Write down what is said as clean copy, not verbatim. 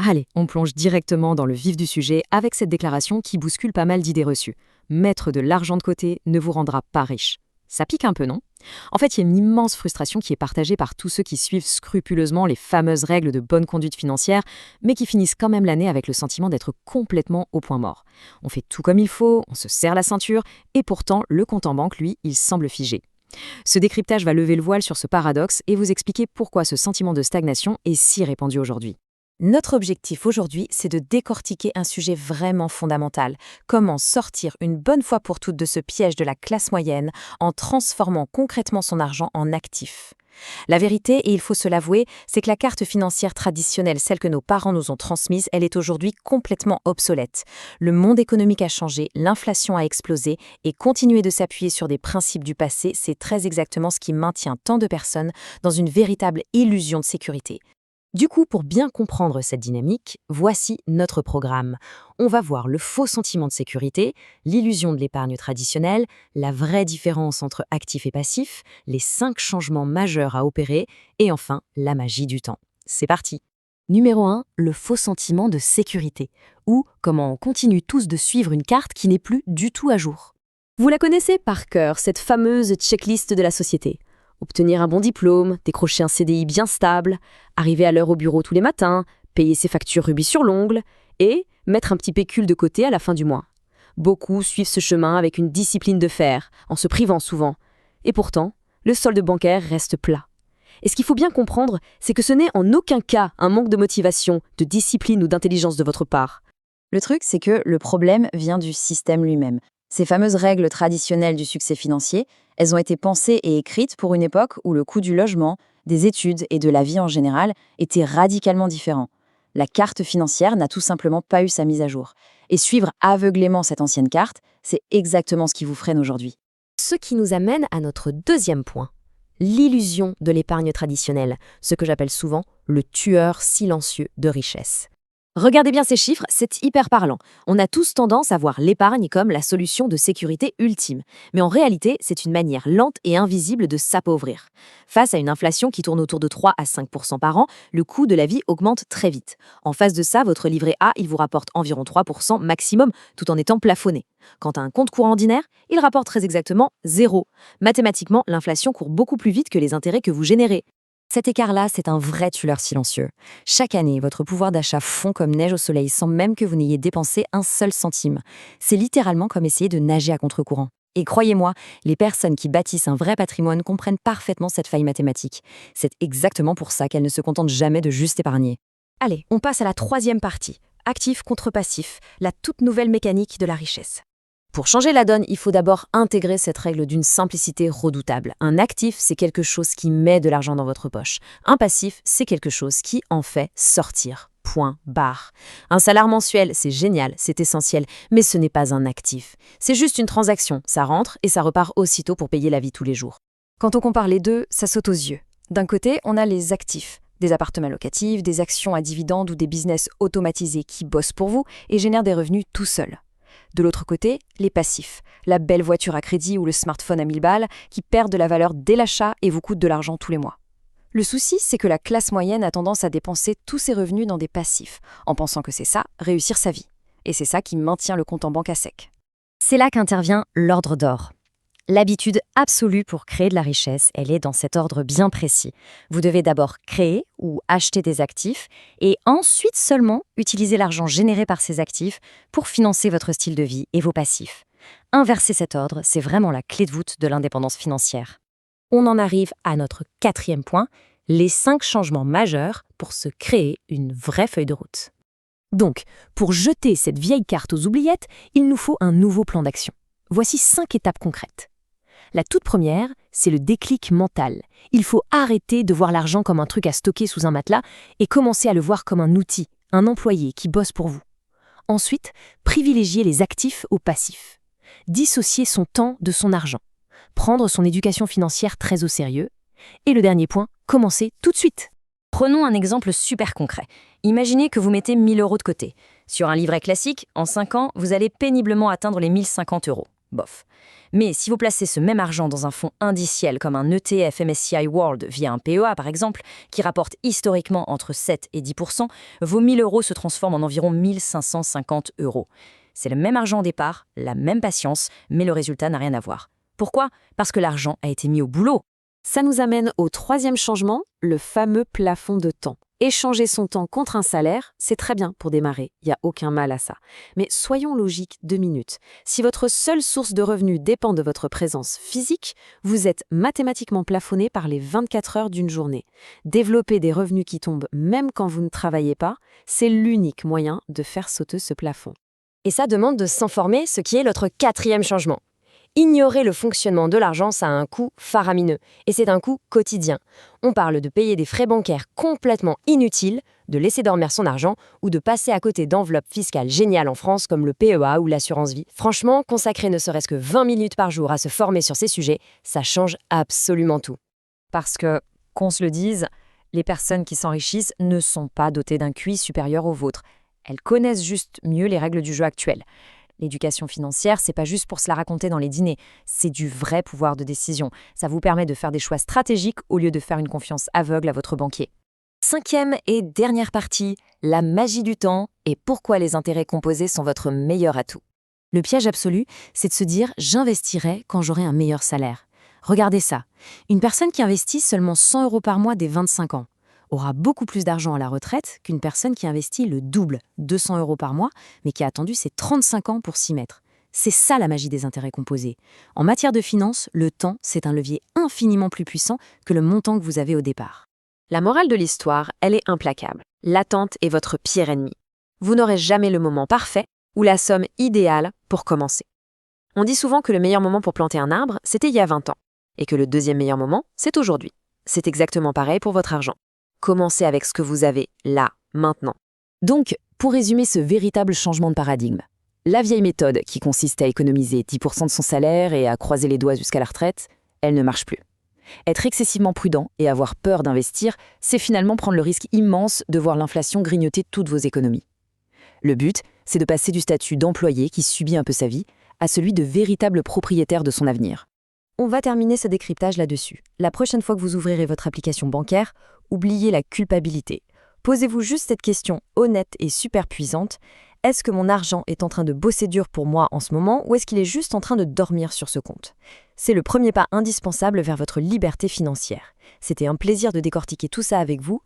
Allez, on plonge directement dans le vif du sujet avec cette déclaration qui bouscule pas mal d'idées reçues. Mettre de l'argent de côté ne vous rendra pas riche. Ça pique un peu, non? En fait, il y a une immense frustration qui est partagée par tous ceux qui suivent scrupuleusement les fameuses règles de bonne conduite financière, mais qui finissent quand même l'année avec le sentiment d'être complètement au point mort. On fait tout comme il faut, on se serre la ceinture, et pourtant, le compte en banque, lui, il semble figé. Ce décryptage va lever le voile sur ce paradoxe et vous expliquer pourquoi ce sentiment de stagnation est si répandu aujourd'hui. Notre objectif aujourd'hui, c'est de décortiquer un sujet vraiment fondamental. Comment sortir une bonne fois pour toutes de ce piège de la classe moyenne en transformant concrètement son argent en actif. La vérité, et il faut se l'avouer, c'est que la carte financière traditionnelle, celle que nos parents nous ont transmise, elle est aujourd'hui complètement obsolète. Le monde économique a changé, l'inflation a explosé, et continuer de s'appuyer sur des principes du passé, c'est très exactement ce qui maintient tant de personnes dans une véritable illusion de sécurité. Du coup, pour bien comprendre cette dynamique, voici notre programme. On va voir le faux sentiment de sécurité, l'illusion de l'épargne traditionnelle, la vraie différence entre actif et passif, les 5 changements majeurs à opérer et enfin la magie du temps. C'est parti. Numéro 1, le faux sentiment de sécurité, ou comment on continue tous de suivre une carte qui n'est plus du tout à jour. Vous la connaissez par cœur, cette fameuse checklist de la société. Obtenir un bon diplôme, décrocher un CDI bien stable, arriver à l'heure au bureau tous les matins, payer ses factures rubis sur l'ongle et mettre un petit pécule de côté à la fin du mois. Beaucoup suivent ce chemin avec une discipline de fer, en se privant souvent. Et pourtant, le solde bancaire reste plat. Et ce qu'il faut bien comprendre, c'est que ce n'est en aucun cas un manque de motivation, de discipline ou d'intelligence de votre part. Le truc, c'est que le problème vient du système lui-même. Ces fameuses règles traditionnelles du succès financier, elles ont été pensées et écrites pour une époque où le coût du logement, des études et de la vie en général était radicalement différent. La carte financière n'a tout simplement pas eu sa mise à jour. Et suivre aveuglément cette ancienne carte, c'est exactement ce qui vous freine aujourd'hui. Ce qui nous amène à notre deuxième point, l'illusion de l'épargne traditionnelle, ce que j'appelle souvent le tueur silencieux de richesse. Regardez bien ces chiffres, c'est hyper parlant. On a tous tendance à voir l'épargne comme la solution de sécurité ultime. Mais en réalité, c'est une manière lente et invisible de s'appauvrir. Face à une inflation qui tourne autour de 3 à 5% par an, le coût de la vie augmente très vite. En face de ça, votre livret A, il vous rapporte environ 3% maximum, tout en étant plafonné. Quant à un compte courant ordinaire, il rapporte très exactement 0. Mathématiquement, l'inflation court beaucoup plus vite que les intérêts que vous générez. Cet écart-là, c'est un vrai tueur silencieux. Chaque année, votre pouvoir d'achat fond comme neige au soleil sans même que vous n'ayez dépensé un seul centime. C'est littéralement comme essayer de nager à contre-courant. Et croyez-moi, les personnes qui bâtissent un vrai patrimoine comprennent parfaitement cette faille mathématique. C'est exactement pour ça qu'elles ne se contentent jamais de juste épargner. Allez, on passe à la troisième partie, actif contre passif, la toute nouvelle mécanique de la richesse. Pour changer la donne, il faut d'abord intégrer cette règle d'une simplicité redoutable. Un actif, c'est quelque chose qui met de l'argent dans votre poche. Un passif, c'est quelque chose qui en fait sortir. Point barre. Un salaire mensuel, c'est génial, c'est essentiel, mais ce n'est pas un actif. C'est juste une transaction, ça rentre et ça repart aussitôt pour payer la vie tous les jours. Quand on compare les deux, ça saute aux yeux. D'un côté, on a les actifs. Des appartements locatifs, des actions à dividendes ou des business automatisés qui bossent pour vous et génèrent des revenus tout seuls. De l'autre côté, les passifs, la belle voiture à crédit ou le smartphone à 1000 balles qui perdent de la valeur dès l'achat et vous coûtent de l'argent tous les mois. Le souci, c'est que la classe moyenne a tendance à dépenser tous ses revenus dans des passifs, en pensant que c'est ça, réussir sa vie. Et c'est ça qui maintient le compte en banque à sec. C'est là qu'intervient l'ordre d'or. L'habitude absolue pour créer de la richesse, elle est dans cet ordre bien précis. Vous devez d'abord créer ou acheter des actifs et ensuite seulement utiliser l'argent généré par ces actifs pour financer votre style de vie et vos passifs. Inverser cet ordre, c'est vraiment la clé de voûte de l'indépendance financière. On en arrive à notre quatrième point, les 5 changements majeurs pour se créer une vraie feuille de route. Donc, pour jeter cette vieille carte aux oubliettes, il nous faut un nouveau plan d'action. Voici 5 étapes concrètes. La toute première, c'est le déclic mental. Il faut arrêter de voir l'argent comme un truc à stocker sous un matelas et commencer à le voir comme un outil, un employé qui bosse pour vous. Ensuite, privilégier les actifs aux passifs. Dissocier son temps de son argent. Prendre son éducation financière très au sérieux. Et le dernier point, commencer tout de suite. Prenons un exemple super concret. Imaginez que vous mettez 1 000 € de côté. Sur un livret classique, en 5 ans, vous allez péniblement atteindre les 1 050 €. bof. Mais si vous placez ce même argent dans un fonds indiciel comme un ETF MSCI World via un PEA par exemple, qui rapporte historiquement entre 7 et 10%, vos 1 000 € se transforment en environ 1 550 €. C'est le même argent au départ, la même patience, mais le résultat n'a rien à voir. Pourquoi ? Parce que l'argent a été mis au boulot. Ça nous amène au troisième changement, le fameux plafond de temps. Échanger son temps contre un salaire, c'est très bien pour démarrer, il n'y a aucun mal à ça. Mais soyons logiques 2 minutes. Si votre seule source de revenus dépend de votre présence physique, vous êtes mathématiquement plafonné par les 24 heures d'une journée. Développer des revenus qui tombent même quand vous ne travaillez pas, c'est l'unique moyen de faire sauter ce plafond. Et ça demande de s'informer, ce qui est notre quatrième changement. Ignorer le fonctionnement de l'argent, ça a un coût faramineux, et c'est un coût quotidien. On parle de payer des frais bancaires complètement inutiles, de laisser dormir son argent, ou de passer à côté d'enveloppes fiscales géniales en France comme le PEA ou l'assurance vie. Franchement, consacrer ne serait-ce que 20 minutes par jour à se former sur ces sujets, ça change absolument tout. Parce que, qu'on se le dise, les personnes qui s'enrichissent ne sont pas dotées d'un QI supérieur au vôtre. Elles connaissent juste mieux les règles du jeu actuel. L'éducation financière, c'est pas juste pour se la raconter dans les dîners, c'est du vrai pouvoir de décision. Ça vous permet de faire des choix stratégiques au lieu de faire une confiance aveugle à votre banquier. Cinquième et dernière partie, la magie du temps et pourquoi les intérêts composés sont votre meilleur atout. Le piège absolu, c'est de se dire « j'investirai quand j'aurai un meilleur salaire ». Regardez ça, une personne qui investit seulement 100 € par mois dès 25 ans aura beaucoup plus d'argent à la retraite qu'une personne qui investit le double, 200 € par mois, mais qui a attendu ses 35 ans pour s'y mettre. C'est ça la magie des intérêts composés. En matière de finance, le temps, c'est un levier infiniment plus puissant que le montant que vous avez au départ. La morale de l'histoire, elle est implacable. L'attente est votre pire ennemi. Vous n'aurez jamais le moment parfait ou la somme idéale pour commencer. On dit souvent que le meilleur moment pour planter un arbre, c'était il y a 20 ans, et que le deuxième meilleur moment, c'est aujourd'hui. C'est exactement pareil pour votre argent. Commencez avec ce que vous avez, là, maintenant. Donc, pour résumer ce véritable changement de paradigme, la vieille méthode qui consiste à économiser 10% de son salaire et à croiser les doigts jusqu'à la retraite, elle ne marche plus. Être excessivement prudent et avoir peur d'investir, c'est finalement prendre le risque immense de voir l'inflation grignoter toutes vos économies. Le but, c'est de passer du statut d'employé qui subit un peu sa vie à celui de véritable propriétaire de son avenir. On va terminer ce décryptage là-dessus. La prochaine fois que vous ouvrirez votre application bancaire, oubliez la culpabilité. Posez-vous juste cette question honnête et super puissante. Est-ce que mon argent est en train de bosser dur pour moi en ce moment ou est-ce qu'il est juste en train de dormir sur ce compte ? C'est le premier pas indispensable vers votre liberté financière. C'était un plaisir de décortiquer tout ça avec vous.